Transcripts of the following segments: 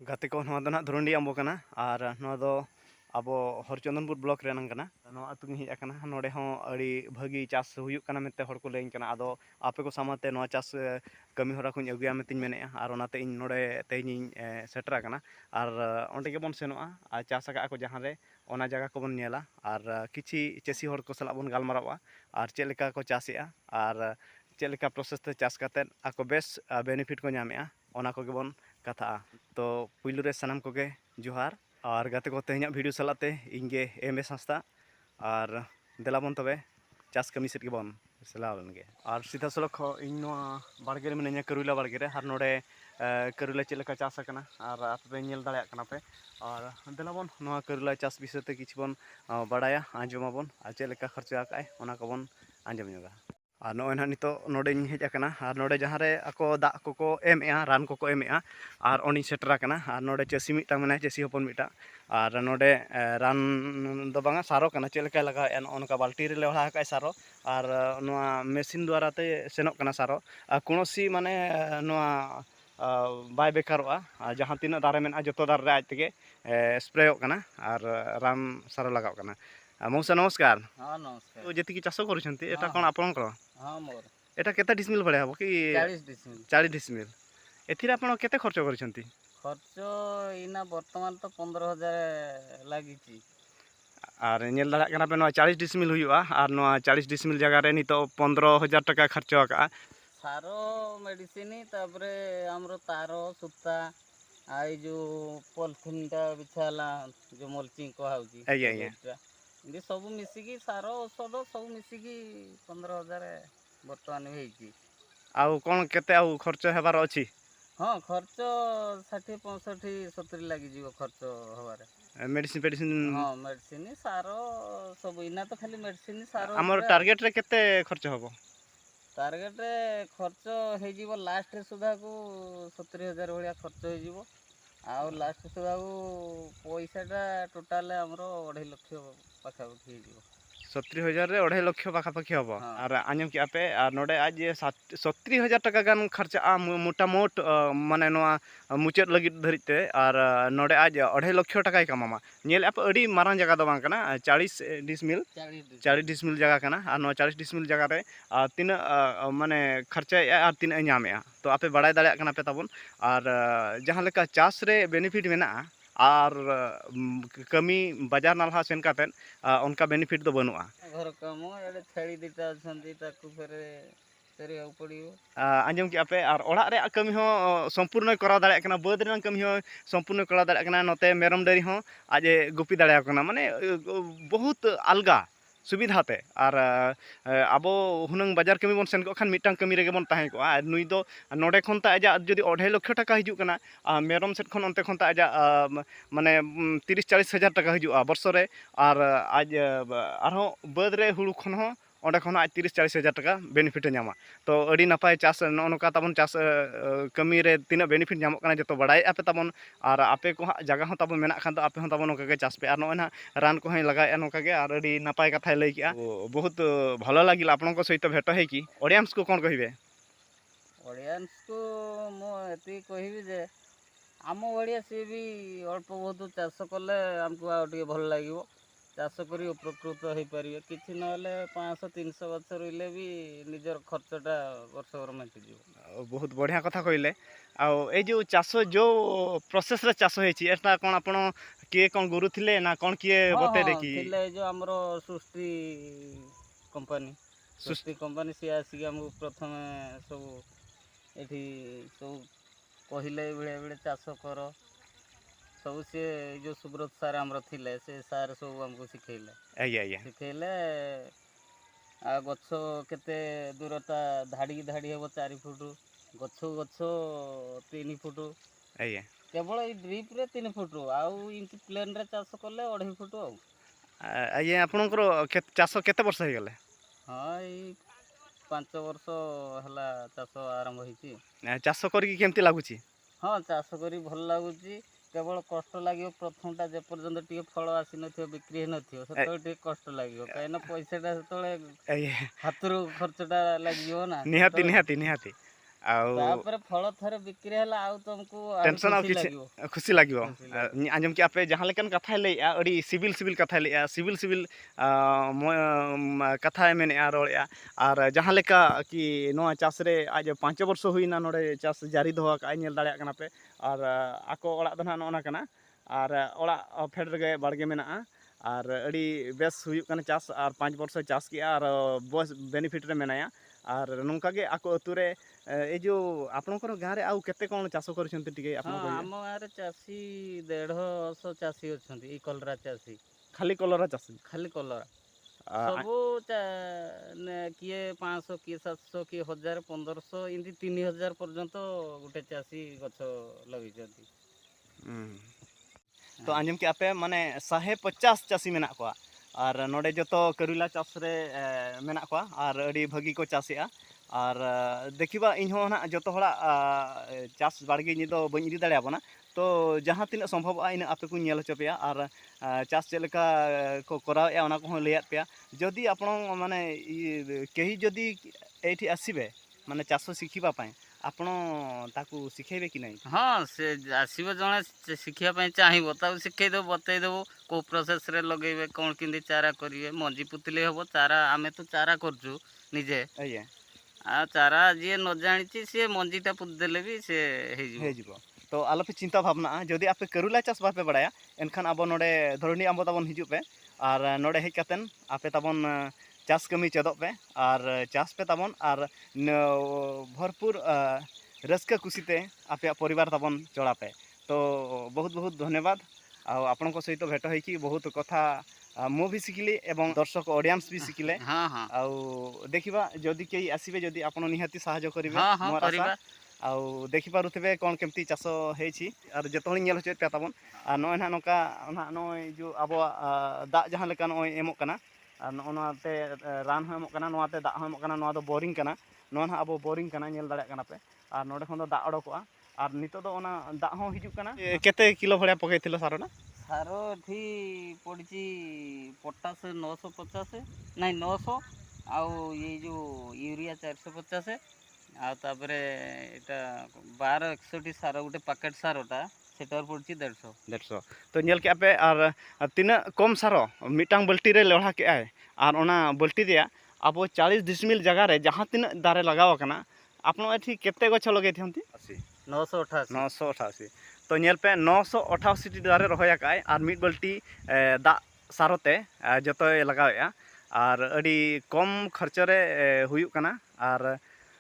गाते को धुरंडी आम्बो कना और आबो हरचंदनपुर ब्लॉक रेनांग कना आतु गी हेज आकना नोडे हों अड़ी भागी चास हुयुक कना मेते हर को लैन कना आदो आपे को सामाते नोआ चास कमी हरा कुछ अगुया मेतिन मेनेआ और ओनाते इन नोडे तेहिं सेटर आकना और ओंडे गेबोन सेनोआ और चास आका को जहां रे ओना जगह को बन नेला और किछि चेसी हर को सला बन गालमारावा और चेक लेका को चासेआ और चेक लेका प्रोसेस ते चास काते आको बेस बेनिफिट को नामेआ ओना को गेबोन कथा तो पुइलु रे सनाम कोगे जोहार और गाते को तेहना वीडियो सलाते इंगे एम एस हंसदा और देलाबन तबे चास कमी सेट गेबन सलावनगे और सीधा सलख इन बाड़गे रे मिनाया करुला बाड़गे रे और नोडे करुला चेक लेका चास आकना और आपे नेल दाड़े आकना पे और देलाबन नोआ करुला चास विषय ते किछि बन बाड़ाया आंजमाबन और चेक लेका खर्चा आकाय ओना को बन आंजम जोगा और नोय ना नितो नोडे हेज आकना और नोडे जहां रे आको दा को एमेआ रान को एमेआ और ओनी सेटर आकना और नोडे चेसी मिटा मने चेसी हपन मिटा और नोडे रान दो बांगा सारो कना चेक लेका लगा ओनका बाल्टी रे लेवहा का सारो और नोआ मेसिन द्वारा ते सेनोक कना सारो कोनोसी माने नोआ बाय बेकारोआ जहां तीना दारे मेना जतो दारे आज तेगे स्प्रेयोक कना और रान सारो लगाव कना मौसा नमस्कार। हाँ नमस्कार। तो जेतिकी चाष करूछंती एटा कोन आपनकर? हाँ मोर एटा केता डिसमिल भले हबो कि 40 डिसमिल 40 डिसमिल एथिरे आपण केते खर्च करिसंती? खर्च इना वर्तमान तो 15,000 लागिची और नेल दाड़ा कना पे 40 डिसमिल हुआ और 40 डिसमिल जगह रे नितो 15,000 टका खर्च आका सारो मेडिसिन तापरे हमरो तारो सुता आई जो पॉलिथिन टा बिछाला जो मल्चिंग को हाउजी आज्ञा आज्ञा ये सब मिसिकी सारो औषध सब मिसिकी 15,000 वर्तमान होईची आउ कोन केते आउ खर्च हेबार अछि? हाँ खर्च 60 65 70 लागी जीव खर्च हबारे मेडिसिन हाँ मेडिसिन सारो सब इना तो खाली मेडिसिन सारो हमर टारगेट रे केते खर्च हबो? टारगेट रे खर्च हे जीवो लास्ट सुधा को 70,000 भलिया खर्च हे जीवो आ लास्ट सुधा को पैसाटा टोटाल हमरो 2.5 लाख पाखा पाखी हे जीवो 70,000 रे 2.5 लाख पाखा पाखी हबो हाँ। और आंजम कि आपे और नोडे आज 70,000 टका गान खर्चा मोटा मोट माने नोआ मुचाद लगित धरिते और नोडे आज 2.5 लाख टका कमामा नेल आप अडी मारांग जगह दो बांग कना 40 डिसमिल 40 डिसमिल जगह कना और नो 40 डिसमिल जगह रे तीन माने खर्चा और तीन नामे तो आपे बड़ाय दाड़े कना पे ताबन और जहां लेका चास रे बेनिफिट मेना और कमी बाजार नालहा सेन काते उनका बेनिफिट तो बनुआ घर काम एडे छेड़ी दिता छंदी ताकू फेरे तेरे उपड़ियो आंजम कि आपे और ओड़ा रे कमी हो संपूर्ण करा दाड़े कना बद रे कमी हो संपूर्ण करा दाड़े कना नते मेरम डरी हो आज गुपी दाड़े कना माने बहुत अलगा सुविधाते और अब हुनंग बाजार कमी बन सेन को खान मिटांग कमी रे बन ताहे को नुई दो नोडे खन ता आजा जदि 2.5 लाख टका हिजु कना मेरम सेट खन अंते खन ता आजा माने 30-40 हजार टका हिजु वर्ष रे और आज आरो बद रे हुळु खन हो ओंडे खन आज 30-40 हजार टका बेनिफिट नामा तो अड़ी नपाय चास नोका ताबन चास कमी रे तीना बेनिफिट नामो कना जतो बड़ाय आपे ताबन और आपे को जगह हो ताबन मेना खान तो आपे हो ताबन नोका के चास पे और नोना रान को हई लगाय नोका के और अड़ी नपाय कथा लई किया बहुत भलो लागिल आपन को सहित भेट है कि ऑडियंस को कोन कहिबे? ऑडियंस को मो एती कहिबी जे आम ओडिया से भी अल्प बहुत चाष कले हमको आ भल लगे चाष कर उपकृत हो पारे कि ना 500-300 गछ रुले भी निजर खर्चटा वर्षकर मेटिज बहुत बढ़िया कथा कहले आ जो चाष जो प्रोसेस रे चाष होई छि एटा कोन आपण के कोन गुरु थिले ना कोन किए बते दे कि थिले जो हमरो सृष्टि कंपनी से आसी हम प्रथम सब एठी सब कहले बेले बेले चाष कर सब सी जो सुब्रत सार आमर थिले से सार सब हमको सिखेले आज्ञा आज्ञा सिखेले आ गछ केते दूरता धाड़ी धाड़ी हेबो 4 फुट गछ गछ 3 फुट आज्ञा केवल ई ड्रिप रे 3 फुट आउ इनकी प्लेन रे चाष करले 2.5 फुट आज्ञा आपनकर चाष केते वर्ष हे गेले? हाँ ई 5 वर्ष हला चाष आरंभ होईची चाष करी केमती लागुची? हाँ चाष करी भल लागुची केवल कष्ट लगे प्रथमटा जे पर्यंत टिके फल आसी नथियो बिक्री हे नथियो सेतो टिके कष्ट लगे काइना पैसाटा सेतोले हातरू खर्चटा लागियो ना निहाती निहाती निहाती तापर फल थरे बिक्री हला आउ तुमको टेंशन खुशी लागिवो खुशी लगे खुशी लागिवो आंजम के आपे जहाँ लेकिन कथा लैया सिविल सिविल कथा लैया सिविल सिविल कथा मेने रोड़ा और जहाँ लेका कि नोआ चाष रे आज 5 वर्ष हुईना नोडे चाष जारी दोहा का नेल दाड़े कना पे और आको ओड़ा दो ना नोना कना और ओड़ा फेड रगे बाड़गे मेना और अड़ी बेस हुयुक कना चाष और 5 वर्ष चाष किया और बस बेनिफिट रे मेनाया और नौका गे आको अतुरे ए जो आपनकर गाँव रे आउ केते कोन चाष करछन्ते टिके आपन हाँ आम गाँव चाषी 150 चाषी अच्छा ई कलरा चाषी खाली कलरा चाष खाली कलरा सबू किए 500 किए 700 किए 1000 1500 इमती 3000 पर्यंत गोटे चाषी गछ लगी तो आंजम के आपे माने 150 चाषी मेना को और नोडे जतो करुला चाष रे मेना को और अड़ी भगी को चाषिया और देखिबा इनहो ना जतो हड़ा चाष बाड़गे नि दो बኝ इदी दाड़े आबोना तो जहाँ तीन संभव इन आपे को नेल चपेया और चाष चेलका को करावे ओना को लैयात पेया जदि आपण माने केही जदि एठी आसीबे माने चाष शिखिबा पाए आपण ताकू शिखेबे कि नहीं हाँ से आसब जड़े शिखापी चाहिए ताकू शिखेदेव बतईदेव कौ प्रोसेस रे लगेबे कौन किंदी चारा करेंगे मंजी पुतले हम चारा आमे तो चारा करचु निजे आ चारा जी न जानी सी मंजीटा पुतदेले भी से हो तो आलोपे चिंता भावना जदि आपे करुला चाष बापे बड़ाया एनखान अब नोडे धरणी आंबो ताबन हिजु पे और नोडे हेज कातेन आपे ताबन चाष कमी चेदोग पे और चाष पे ताबन और भरपूर रस्का खुशीते आपे परिवार ताबन चला पे तो बहुत बहुत धन्यवाद आपण सहित भेट होइकी बहुत कथा मु भी शिखिली एवं दर्शक ऑडियंस भी शिखिले हाँ हाँ देखिबा जदि केही आसीबे जदि आपण निहाती सहायता करिवे हाँ हाँ मोर आशा आउ देखि पारुथिबे कोन केमती चाष हेछि और जतोनी नेल होचे पे ताबन आ नय ना नोका ना नय जो अब दा जहां लेका नय एमोक कना और नोनाते रान हो एमोक कना नोआते दा हो एमोक कना नोआ दो बोरिंग कना नोआ ना अब बोरिंग कना नेल दाड़े कना पे और नोडे खन दो दा अडकोआ और नितो दो ओना दा हो हिजुक कना केते किलो भड़िया पकैथिलो सारोना सारो थी पड़ी पोटास 950 नहीं 900 आउ ये जो यूरिया 450 आउे इटा 1261 सार गोटे पैकेट सारोटा सेटार पड़ी 150 तो नेल के आपे और तीना कम सारो मिटांग बाल्टी रे लड़ा के आय और ओना बाल्टी दिया अब 40 डिसमिल जगह रे जहाँ तीन दारे लगाव कना आपन एठी केते गछ लगे थंती 988 तो नेल पे 988 दारे रहोया काय और मिट बाल्टी दा सारोते जतो लगावेया और अड़ी कम खर्च रे हुयुक कना और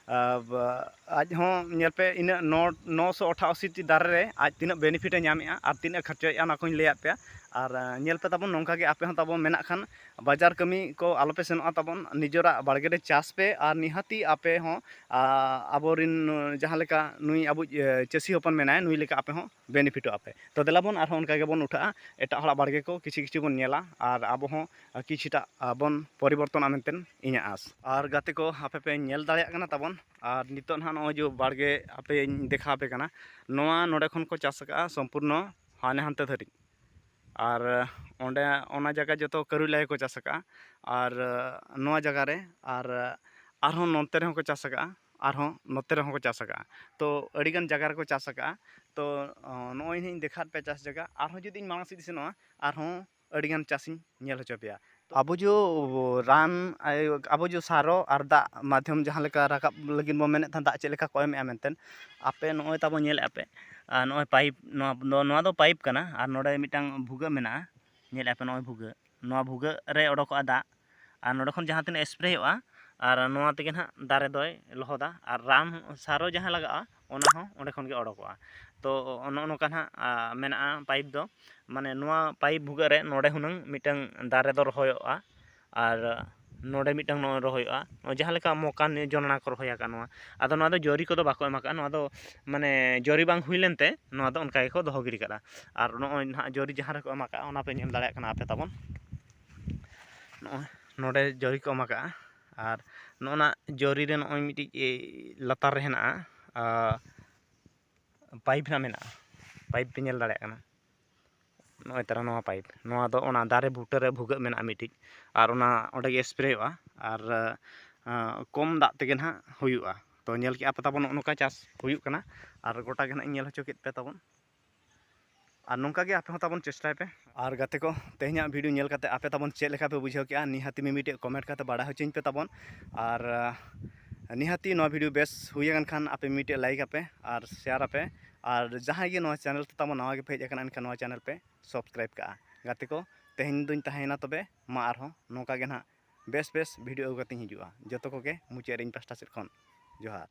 आज हों नेल पे इन 988 दारे रे आज तीना बेनिफिट नामेआ और तीना खर्चेआ ना कोई लैया पे और नेल पे ताबन नोंका के आपे हों ताबन मेना खान बाजार कमी को आलोपे सेनोआ ताबन निजरा बाड़गे रे चाष पे और निहाती आपे हों आबोरिन जहाँ लेका नुई आबो चासी हपन मेनाय नुई लेका आपे हों बेनिफिट आपे तो देलाबन और उनका के बन उठा एटा हला बाड़गे को किछि किछि बन नेला और आबो हों किछिटा बन परिवर्तन मेनतेन इᱧ आस और गाते को आपे पे नेल दाड़िया कना ताबन और नितो ना नो जो बाड़गे आपे देखा पे कना नोआ नोडे खन को चाष का संपूर्ण हाने हानते धरी और ओंडे ओना जगह जो करुलाई को चाष का और नोआ जगह रे और आरहों नोते रे को चाष का आरहों नोते रे को चाष का तो अड़ीगन जगह रे को चाष का तो नोई हिं देखा पे चाष जगह आरहों जदि मांग सिदि सेनोआ आरहों अड़ीगन चाषी नेल होचो पेया अब जो रान अब जो सारो और दा माध्यम जहाँ लेका राकाब लगिन बो मेने दा चे लेका को एमेआ मेनतेन आपे नोय ताबो नेल आपे नोय पाइप नोआ दो पाइप कना और नोडे मिटांग भुगा मेना नेल आपे नोय भुगा रे ओडोक दा और नोडे खन जहाँ तीन स्प्रे होआ और नोआ तेगे ना दारे दोय लहोदा और रान सारो जहाँ लगा ओना हो ओंडे खन के ओडोकआ तो नोका ना मेना पाइप दो माने नोआ पाइप भुगा रे नोडे हुनंग मिटांग दारे दो रहोयोआ और नोडे मिटांग नो रहोयोआ जहाँ लेका मोकान जोनना को रहोया का नोआ आदो नोआ दो जोरी को दो बाको एमा का नोआ दो माने जोरी बांग हुई लेनते नोआ दो उनका को दोहो गिरी करा और नोय ना जोरी जहाँ रे को एमा का ओना पे नेम दाड़े कना आपे ताबन नोडे जोरी को एमा का और नोना जोरी रे नोय मिटी लतार रे हेना पाइप ना मेना पाइप पे नेल दाड़े कना नोय तारा नोआ पाइप नोआ दो ओना दारे बुटा रे भुगा मेना मिटी और ओना ओडे स्प्रे होआ और कम दा तेगे ना हुयुआ तो ñel के आप ताबन नोका चास हुयुग कना और गोटा के ना ñel होचो केत पे ताबन और नोंका गे आपे ताबन चेष्टाय पे और गाते को तेहना वीडियो ñel काते आपे ताबन चेक लेखा पे बुझाव के निहाती मिमिटे कमेंट काते बाड़ा होचिन पे ताबन और निहाती नो वीडियो बेस हुयगन खान आपे मिमिटे लाइक आपे और शेयर आपे और जहाँ गे नो चैनल ते ताबन नवा गे पे हेज एनखान नो चैनल पे सब्सक्राइब का गाते को तेहन दुñ तहेना तबे मा आरहों नोका गे ना बेस वीडियो अगु कते हिजुआ जतो को गे मुचाद इन पास्टा सेट खन जोहार।